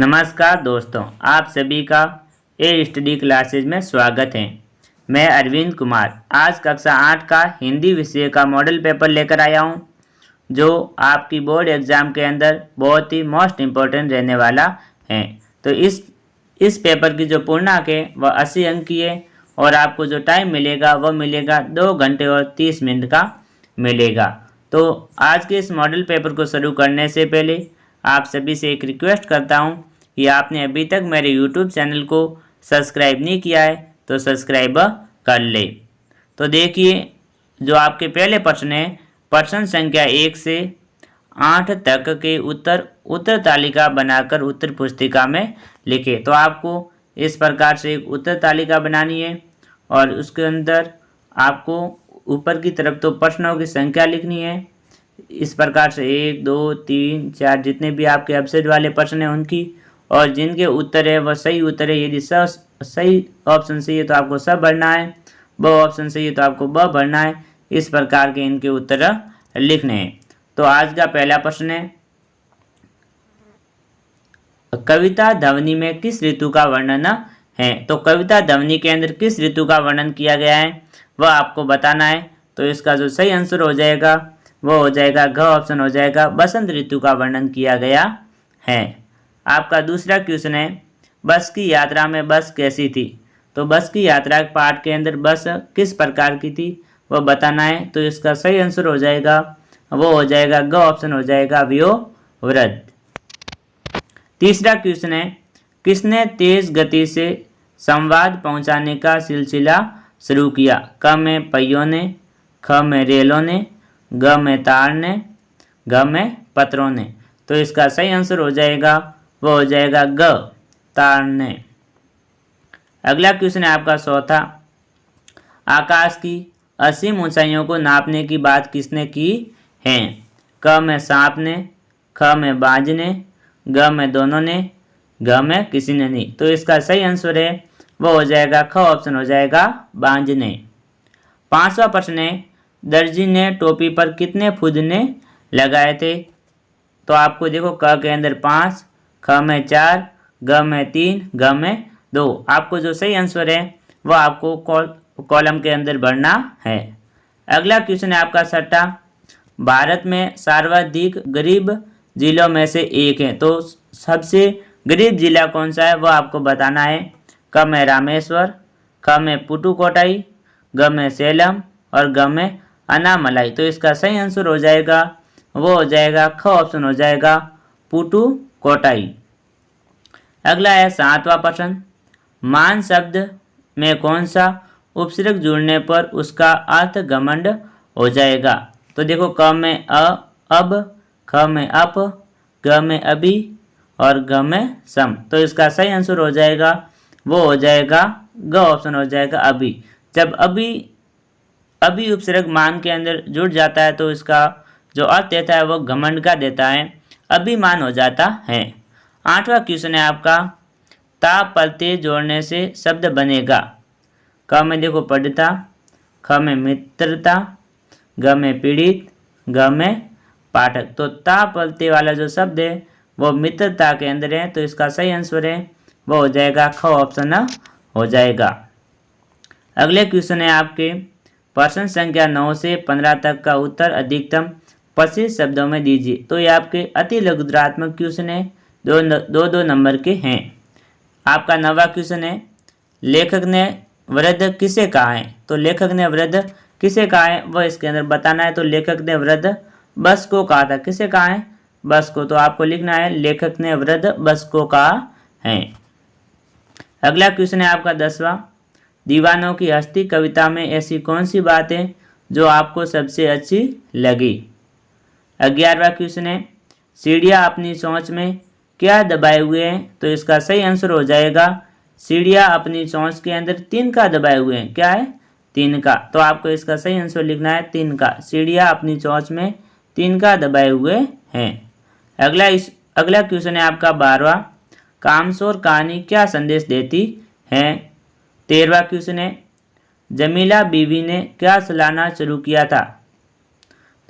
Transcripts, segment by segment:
नमस्कार दोस्तों, आप सभी का ए स्टडी क्लासेज में स्वागत है। मैं अरविंद कुमार आज कक्षा 8 का हिंदी विषय का मॉडल पेपर लेकर आया हूं, जो आपकी बोर्ड एग्ज़ाम के अंदर बहुत ही मोस्ट इम्पोर्टेंट रहने वाला है। तो इस पेपर की जो पूर्णांक है वह 80 अंक की है और आपको जो टाइम मिलेगा वह मिलेगा 2 घंटे और 30 मिनट का मिलेगा। तो आज के इस मॉडल पेपर को शुरू करने से पहले आप सभी से एक रिक्वेस्ट करता हूं कि आपने अभी तक मेरे YouTube चैनल को सब्सक्राइब नहीं किया है तो सब्सक्राइब कर ले। तो देखिए, जो आपके पहले प्रश्न है, प्रश्न संख्या 1 से 8 तक के उत्तर तालिका बनाकर उत्तर पुस्तिका में लिखें। तो आपको इस प्रकार से एक उत्तर तालिका बनानी है और उसके अंदर आपको ऊपर की तरफ तो प्रश्नों की संख्या लिखनी है। इस प्रकार से 1, 2, 3, 4 जितने भी आपके अपसेट वाले प्रश्न हैं उनकी, और जिनके उत्तर है वह सही उत्तर है। यदि सही ऑप्शन सही है तो आपको सब भरना है, ब ऑप्शन सही है तो आपको ब भरना है। इस प्रकार के इनके उत्तर लिखने हैं। तो आज का पहला प्रश्न है, कविता ध्वनि में किस ऋतु का वर्णन है। तो कविता ध्वनि के अंदर किस ऋतु का वर्णन किया गया है वह आपको बताना है। तो इसका जो सही आंसर हो जाएगा वो हो जाएगा घ ऑप्शन हो जाएगा, बसंत ऋतु का वर्णन किया गया है। आपका दूसरा क्वेश्चन है, बस की यात्रा में बस कैसी थी। तो बस की यात्रा के पाठ के अंदर बस किस प्रकार की थी वह बताना है। तो इसका सही आंसर हो जाएगा वो हो जाएगा ग ऑप्शन हो जाएगा, व्योवृत्त। तीसरा क्वेश्चन है, किसने तेज गति से संवाद पहुंचाने का सिलसिला शुरू किया। क में पहियों ने, ख में रेलों ने, ग में तार ने, घ में पत्रों ने। तो इसका सही आंसर हो जाएगा वो हो जाएगा ग, तार ने। अगला क्वेश्चन है आपका चौथा, आकाश की असीम ऊंचाइयों को नापने की बात किसने की है। क में सांप ने, ख में बाज ने, ग में दोनों ने, घ में किसी ने नहीं। तो इसका सही आंसर है वो हो जाएगा ख ऑप्शन हो जाएगा, बांझ ने। पांचवा प्रश्न है, दर्जी ने टोपी पर कितने फुदने लगाए थे। तो आपको देखो, क के अंदर 5, ख में 4, ग में 3, घ में 2। आपको जो सही आंसर है वह आपको कॉलम के अंदर भरना है। अगला क्वेश्चन है आपका छठा, भारत में सर्वाधिक गरीब जिलों में से एक है। तो सबसे गरीब जिला कौन सा है वह आपको बताना है। क में रामेश्वर, ख में पुटुकोटाई, ग में सेलम और घ में अनामलाई। तो इसका सही आंसर हो जाएगा वो हो जाएगा ख ऑप्शन हो जाएगा, पुटुकोटाई। अगला है सातवां प्रश्न, मान शब्द में कौन सा उपसर्ग जुड़ने पर उसका अर्थ घमंड हो जाएगा। तो देखो, क में अब, ख में अप, ग में अभी और घ में सम। तो इसका सही आंसर हो जाएगा वो हो जाएगा ग ऑप्शन हो जाएगा, अभी। जब अभी उपसर्ग मान के अंदर जुड़ जाता है तो इसका जो अर्थ देता है वो घमंड का देता है, अभिमान हो जाता है। आठवां क्वेश्चन है आपका, ता प्रत्यय जोड़ने से शब्द बनेगा। क में देखो पढ़ता, ख में मित्रता, घ में पीड़ित, घ में पाठक। तो ता प्रत्यय वाला जो शब्द है वो मित्रता के अंदर है। तो इसका सही आंसर है वो हो जाएगा ख ऑप्शन हो जाएगा। अगले क्वेश्चन है आपके, प्रश्न संख्या 9 से 15 तक का उत्तर अधिकतम 25 शब्दों में दीजिए। तो ये आपके अति लघुत्रात्मक क्वेश्चन है, दो नंबर के हैं। आपका 9वां क्वेश्चन है, लेखक ने वृद्ध किसे कहा है। तो लेखक ने वृद्ध किसे कहा है वह इसके अंदर बताना है। तो लेखक ने वृद्ध बस को कहा था। किसे कहा है, बस को। तो आपको लिखना है, लेखक ने वृद्ध बस को कहा है। अगला क्वेश्चन है आपका 10वां, दीवानों की हस्ती कविता में ऐसी कौन सी बात है जो आपको सबसे अच्छी लगी। 11वां क्वेश्चन है, सीढ़ियाँ अपनी सोच में क्या दबाए हुए हैं। तो इसका सही आंसर हो जाएगा, सीढ़ियाँ अपनी सोच के अंदर 3 का दबाए हुए हैं। क्या है, 3 का। तो आपको इसका सही आंसर लिखना है 3 का। सीढ़ियाँ अपनी सोच में 3 का दबाए हुए हैं। अगला क्वेश्चन है आपका 12वां, कामचोर कहानी क्या संदेश देती है। 13वां क्वेश्चन है, जमीला बीवी ने क्या चलाना शुरू किया था।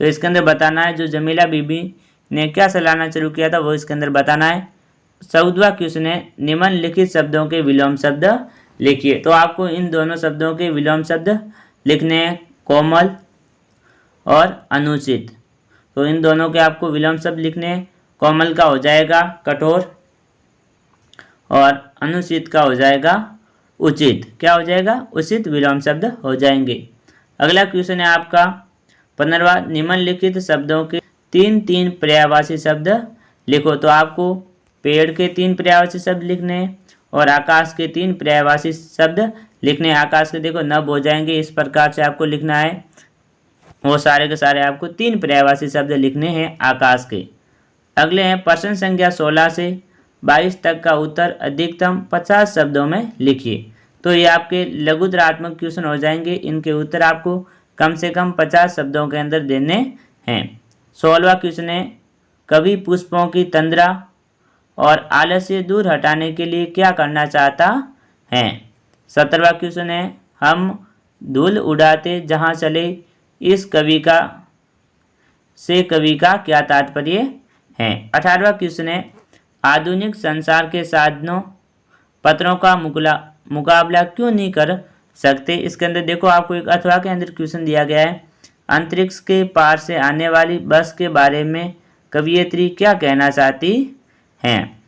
तो इसके अंदर बताना है जो जमीला बीबी ने क्या चलाना शुरू किया था वो इसके अंदर बताना है। 14वां क्वेश्चन है, निम्नलिखित शब्दों के विलोम शब्द लिखिए। तो आपको इन दोनों शब्दों के विलोम शब्द लिखने हैं, कोमल और अनुचित। तो इन दोनों के आपको विलोम शब्द लिखने हैं। कोमल का हो जाएगा कठोर और अनुचित का हो जाएगा उचित। क्या हो जाएगा? उचित विलोम शब्द हो जाएंगे। अगला क्वेश्चन है आपका 15वां, निम्नलिखित शब्दों के 3 पर्यायवाची शब्द लिखो। तो आपको पेड़ के 3 पर्यायवाची शब्द लिखने हैं और आकाश के 3 पर्यायवाची शब्द लिखने हैं। आकाश के देखो नभ हो जाएंगे, इस प्रकार से आपको लिखना है। वो सारे के सारे आपको 3 पर्यायवाची शब्द लिखने हैं आकाश के। अगले हैं प्रश्न संख्या 16 से 22 तक का उत्तर अधिकतम 50 शब्दों में लिखिए। तो ये आपके लघुतरात्मक क्वेश्चन हो जाएंगे। इनके उत्तर आपको कम से कम 50 शब्दों के अंदर देने हैं। 16वां क्वेश्चन है, कवि पुष्पों की तंद्रा और आलस्य दूर हटाने के लिए क्या करना चाहता है? 17वां क्वेश्चन है, हम धूल उड़ाते जहाँ चले इस कवि का क्या तात्पर्य है? 18वां क्वेश्चन है, आधुनिक संसार के साधनों पत्रों का मुकाबला क्यों नहीं कर सकते? इसके अंदर देखो आपको एक अथवा के अंदर क्वेश्चन दिया गया है, अंतरिक्ष के पार से आने वाली बस के बारे में कवियत्री क्या कहना चाहती हैं?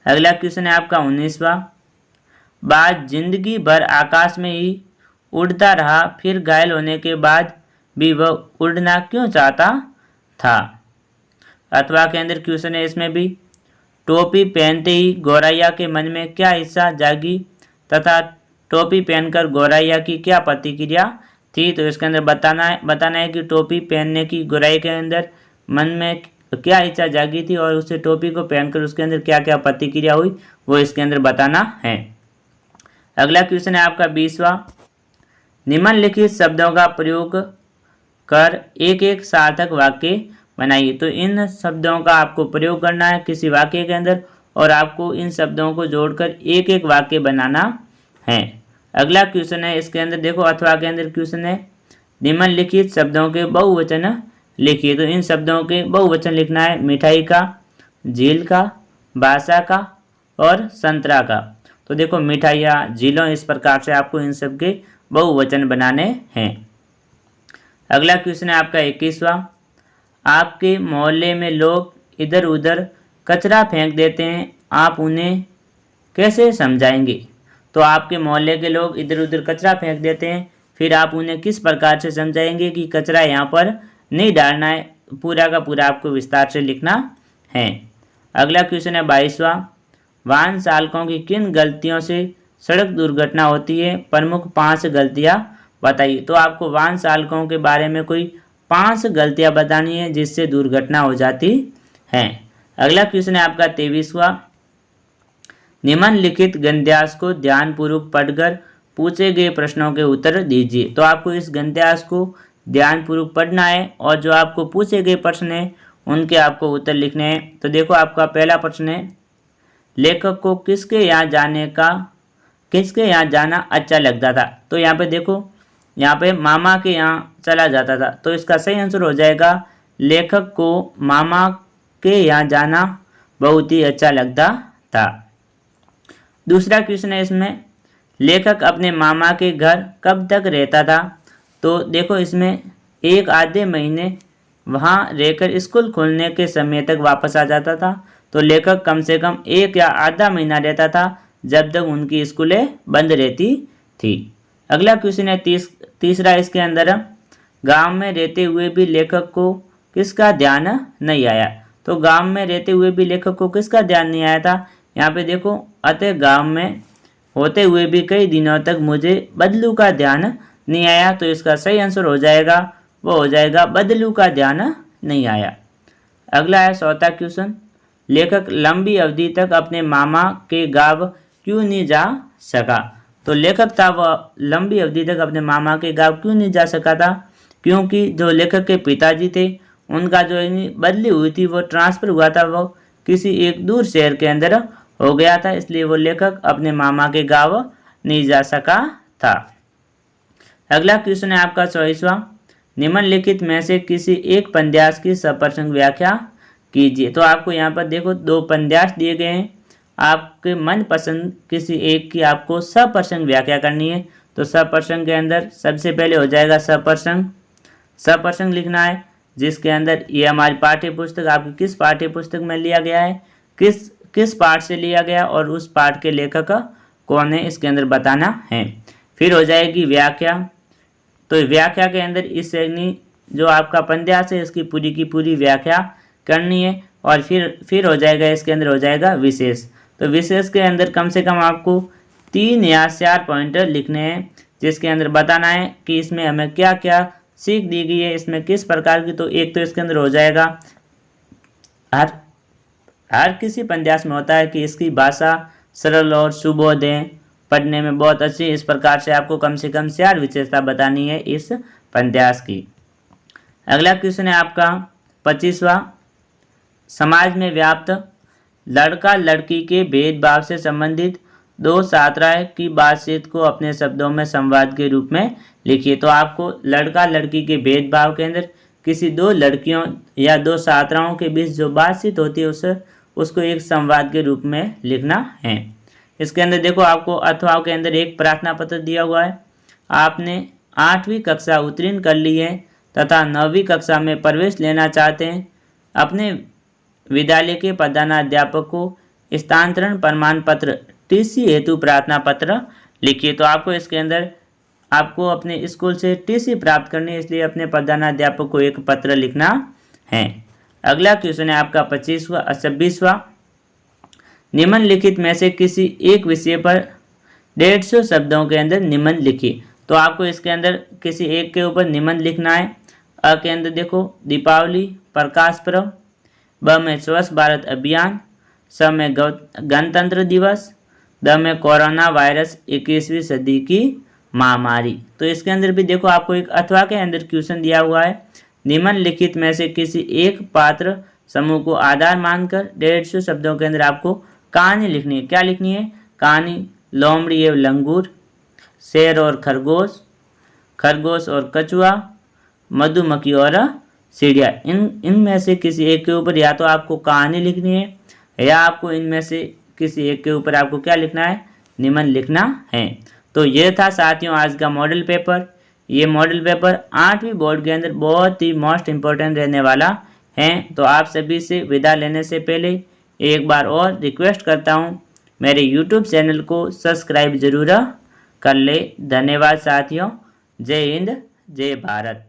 अगला क्वेश्चन है आपका 19वां, बाज जिंदगी भर आकाश में ही उड़ता रहा, फिर घायल होने के बाद भी वह उड़ना क्यों चाहता था? अथवा के अंदर क्वेश्चन है इसमें भी, टोपी पहनते ही गौरैया के मन में क्या इच्छा जागी तथा टोपी पहनकर गौरैया की क्या प्रतिक्रिया थी? तो इसके अंदर बताना है कि टोपी पहनने की गौरैया के अंदर मन में क्या इच्छा जागी थी और उसे टोपी को पहनकर उसके अंदर क्या क्या प्रतिक्रिया हुई, वो इसके अंदर बताना है। अगला क्वेश्चन है आपका 20वां, निम्नलिखित शब्दों का प्रयोग कर एक एक सार्थक वाक्य बनाइए। तो इन शब्दों का आपको प्रयोग करना है किसी वाक्य के अंदर और आपको इन शब्दों को जोड़कर एक एक वाक्य बनाना है। अगला क्वेश्चन है इसके अंदर देखो अथवा के अंदर क्वेश्चन है, निम्नलिखित शब्दों के बहुवचन लिखिए। तो इन शब्दों के बहुवचन लिखना है, मिठाई का, झील का, बासा का और संतरा का। तो देखो मिठाइयाँ, झीलों, इस प्रकार से आपको इन सब के बहुवचन बनाने हैं। अगला क्वेश्चन है आपका 21वां, आपके मोहल्ले में लोग इधर उधर कचरा फेंक देते हैं, आप उन्हें कैसे समझाएंगे? तो आपके मोहल्ले के लोग इधर उधर कचरा फेंक देते हैं, फिर आप उन्हें किस प्रकार से समझाएंगे कि कचरा यहाँ पर नहीं डालना है? पूरा का पूरा आपको विस्तार से लिखना है। अगला क्वेश्चन है 22वां, वाहन चालकों की किन गलतियों से सड़क दुर्घटना होती है? प्रमुख 5 गलतियाँ बताइए। तो आपको वाहन चालकों के बारे में कोई 5 गलतियाँ बतानी है जिससे दुर्घटना हो जाती है। अगला क्वेश्चन है आपका 23वां, निम्नलिखित गद्यांश को ध्यानपूर्वक पढ़कर पूछे गए प्रश्नों के उत्तर दीजिए। तो आपको इस गद्यांश को ध्यानपूर्वक पढ़ना है और जो आपको पूछे गए प्रश्न हैं उनके आपको उत्तर लिखने हैं। तो देखो आपका पहला प्रश्न है, लेखक को किसके यहाँ जाना अच्छा लगता था? तो यहाँ पे देखो, यहाँ पे मामा के यहाँ चला जाता था। तो इसका सही आंसर हो जाएगा, लेखक को मामा के यहाँ जाना बहुत ही अच्छा लगता था। दूसरा क्वेश्चन है इसमें, लेखक अपने मामा के घर कब तक रहता था? तो देखो इसमें 1 आधे महीने वहाँ रहकर स्कूल खोलने के समय तक वापस आ जाता था। तो लेखक कम से कम 1 या आधा महीना रहता था जब तक उनकी स्कूलें बंद रहती थी। अगला क्वेश्चन है तीसरा इसके अंदर, गांव में रहते हुए भी लेखक को किसका ध्यान नहीं आया? तो गांव में रहते हुए भी लेखक को किसका ध्यान नहीं आया था? यहाँ पे देखो, अतः गांव में होते हुए भी कई दिनों तक मुझे बदलू का ध्यान नहीं आया। तो इसका सही आंसर हो जाएगा, वो हो जाएगा बदलू का ध्यान नहीं आया। अगला है चौथा क्वेश्चन, लेखक लंबी अवधि तक अपने मामा के गांव क्यों नहीं जा सका? तो लेखक था वह लंबी अवधि तक अपने मामा के गांव क्यों नहीं जा सका था? क्योंकि जो लेखक के पिताजी थे उनका जो बदली हुई थी वो ट्रांसफ़र हुआ था, वो किसी एक दूर शहर के अंदर हो गया था, इसलिए वो लेखक अपने मामा के गांव नहीं जा सका था। अगला क्वेश्चन है आपका 24वां, निम्नलिखित में से किसी एक पद्यांश की सप्रसंग व्याख्या कीजिए। तो आपको यहाँ पर देखो 2 उपन्यास दिए गए हैं, आपके मनपसंद किसी एक की आपको सप्रसंग व्याख्या करनी है। तो सप्रसंग के अंदर सबसे पहले हो जाएगा सप्रसंग लिखना है, जिसके अंदर ये हमारी पाठ्य पुस्तक आपकी किस पाठ्य पुस्तक में लिया गया है, किस पाठ से लिया गया और उस पाठ के लेखक कौन है, इसके अंदर बताना है। फिर हो जाएगी व्याख्या। तो व्याख्या के अंदर इस श्रेणी जो आपका उपन्यास है इसकी पूरी की पूरी व्याख्या करनी है। और फिर हो जाएगा इसके अंदर हो जाएगा विशेष। तो विशेष के अंदर कम से कम आपको 3 या 4 पॉइंटर लिखने हैं, जिसके अंदर बताना है कि इसमें हमें क्या क्या सीख दी गई है, इसमें किस प्रकार की। तो एक तो इसके अंदर हो जाएगा हर किसी उपन्यास में होता है कि इसकी भाषा सरल और सुबोध है, पढ़ने में बहुत अच्छी। इस प्रकार से आपको कम से कम 4 विशेषता बतानी है इस उपन्यास की। अगला क्वेश्चन है आपका 25वां, समाज में व्याप्त लड़का लड़की के भेदभाव से संबंधित 2 छात्राएं की बातचीत को अपने शब्दों में संवाद के रूप में लिखिए। तो आपको लड़का लड़की के भेदभाव के अंदर किसी 2 लड़कियों या 2 छात्राओं के बीच जो बातचीत होती है उसको एक संवाद के रूप में लिखना है। इसके अंदर देखो आपको अथवा के अंदर एक प्रार्थना पत्र दिया हुआ है। आपने 8वीं कक्षा उत्तीर्ण कर ली है तथा 9वीं कक्षा में प्रवेश लेना चाहते हैं। अपने विद्यालय के प्रधानाध्यापक को स्थानांतरण प्रमाण पत्र टीसी हेतु प्रार्थना पत्र लिखिए। तो आपको इसके अंदर आपको अपने स्कूल से टीसी प्राप्त करनी है, इसलिए अपने प्रधानाध्यापक को एक पत्र लिखना है। अगला क्वेश्चन है आपका 26वां, निम्नलिखित में से किसी एक विषय पर 150 शब्दों के अंदर निम्न लिखिए। तो आपको इसके अंदर किसी एक के ऊपर निम्न लिखना है। अ के अंदर देखो दीपावली, प्रकाश पर्व, ब में स्वच्छ भारत अभियान, स में गणतंत्र दिवस, द में कोरोना वायरस 21वीं सदी की महामारी। तो इसके अंदर भी देखो आपको एक अथवा के अंदर क्वेश्चन दिया हुआ है। निम्नलिखित में से किसी एक पात्र समूह को आधार मानकर 150 शब्दों के अंदर आपको कहानी लिखनी है। क्या लिखनी है? कहानी लोमड़ी एवं लंगूर, शेर और खरगोश, खरगोश और कछुआ, मधुमक्खी और चिड़िया। इनमें से किसी एक के ऊपर या तो आपको कहानी लिखनी है या आपको इनमें से किसी एक के ऊपर आपको क्या लिखना है? निम्न लिखना है। तो ये था साथियों आज का मॉडल पेपर। ये मॉडल पेपर 8वीं बोर्ड के अंदर बहुत ही मोस्ट इम्पोर्टेंट रहने वाला है। तो आप सभी से विदा लेने से पहले एक बार और रिक्वेस्ट करता हूँ, मेरे यूट्यूब चैनल को सब्सक्राइब जरूर कर ले। धन्यवाद साथियों। जय हिंद, जय भारत।